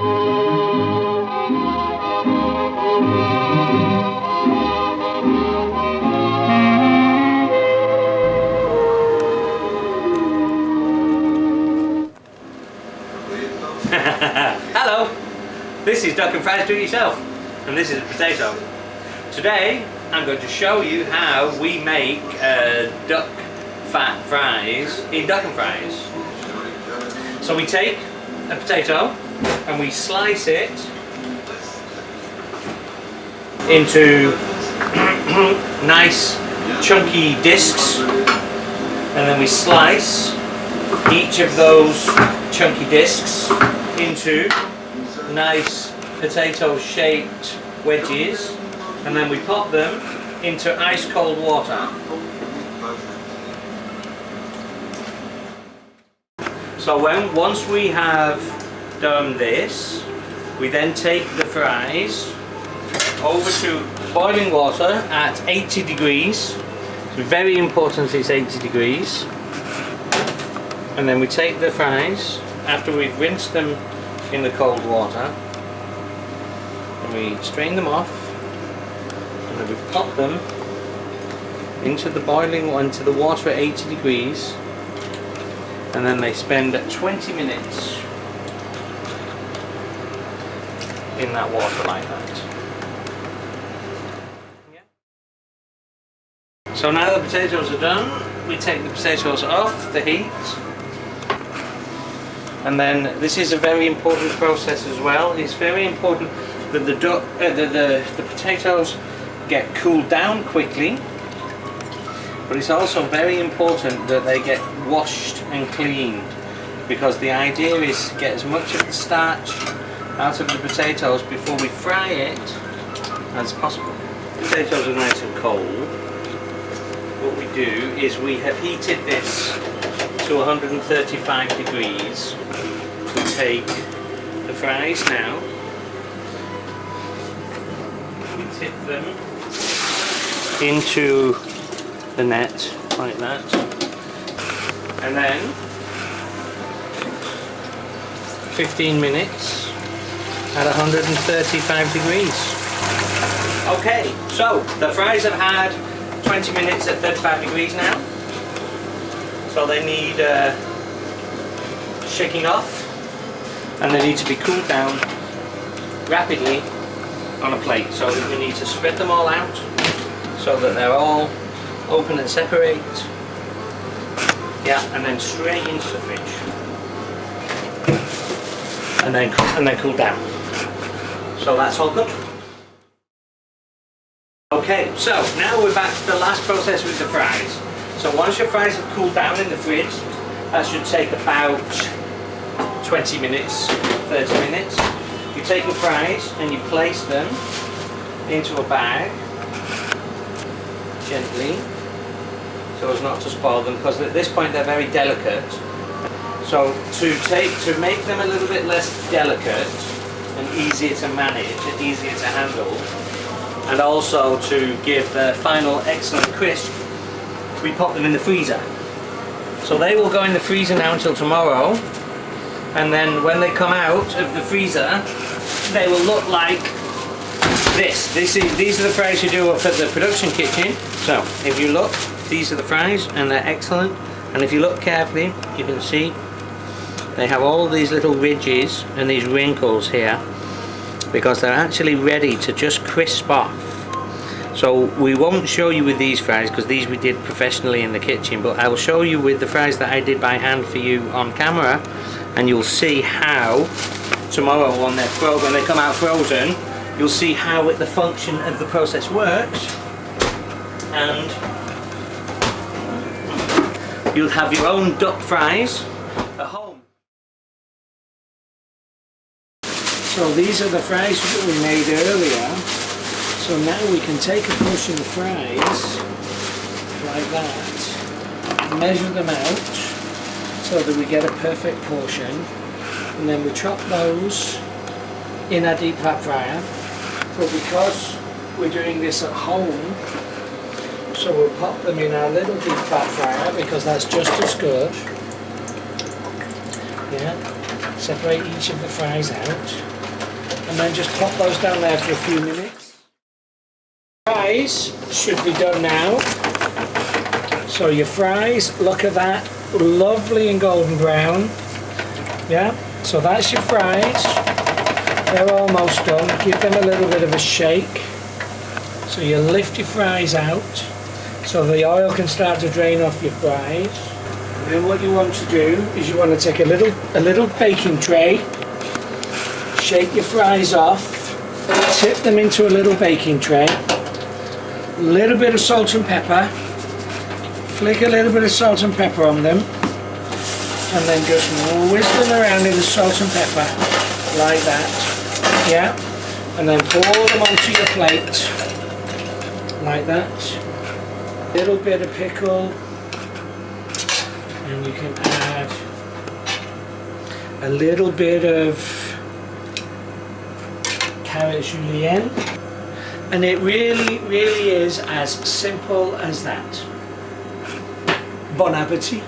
Hello, this is duck and fries do it yourself, and this is a potato. Today I'm going to show you how we make duck fat fries in duck and fries. So we take a potato and we slice it into nice chunky discs, and then we slice each of those chunky discs into nice potato shaped wedges, and then we pop them into ice cold water. So once we have done this, we then take the fries over to boiling water at 80 degrees. It's very important it's 80 degrees. And then we take the fries after we've rinsed them in the cold water, and we strain them off, and then we pop them into the water at 80 degrees, and then they spend 20 minutes in that water like that. So now the potatoes are done, we take the potatoes off the heat. And then this is a very important process as well. It's very important that the potatoes get cooled down quickly, but it's also very important that they get washed and cleaned, because the idea is to get as much of the starch out of the potatoes before we fry it as possible. The potatoes are nice and cold. What we do is we have heated this to 135 degrees. We take the fries now, we tip them into the net like that, and then 15 minutes at 135 degrees. Okay, so the fries have had 20 minutes at 35 degrees now. So they need shaking off, and they need to be cooled down rapidly on a plate. So we need to spread them all out so that they're all open and separate. Yeah, and then straight into the fridge, and then cool down. So that's all good. Okay, so now we're back to the last process with the fries. So once your fries have cooled down in the fridge, that should take about 20 minutes, 30 minutes. You take the fries and you place them into a bag, gently, so as not to spoil them, because at this point they're very delicate. So to make them a little bit less delicate and easier to manage and easier to handle, and also to give the final excellent crisp, we pop them in the freezer. So they will go in the freezer now until tomorrow, and then when they come out of the freezer they will look like this. These are the fries you do up at the production kitchen. So if you look, these are the fries and they're excellent, and if you look carefully you can see they have all these little ridges and these wrinkles here because they're actually ready to just crisp off. So we won't show you with these fries because these we did professionally in the kitchen, but I will show you with the fries that I did by hand for you on camera, and you'll see how tomorrow when they come out frozen, you'll see how the function of the process works, and you'll have your own duck fries at home. So these are the fries that we made earlier. So now we can take a portion of fries like that, measure them out so that we get a perfect portion, and then we chop those in a deep fat fryer. But because we're doing this at home, so we'll pop them in our little deep fat fryer because that's just as good. Yeah, separate each of the fries out. and then just pop those down there for a few minutes. Fries should be done now. So your fries, look at that, lovely and golden brown. Yeah, so that's your fries. They're almost done. Give them a little bit of a shake. So you lift your fries out so the oil can start to drain off your fries. And then what you want to do is you want to take a little baking tray, shake your fries off, tip them into a little baking tray, a little bit of salt and pepper, flick a little bit of salt and pepper on them, and then just whiz them around in the salt and pepper like that, yeah, and then pour them onto your plate like that. A little bit of pickle, and you can add a little bit of carrot julienne, and it really is as simple as that. Bon appetit.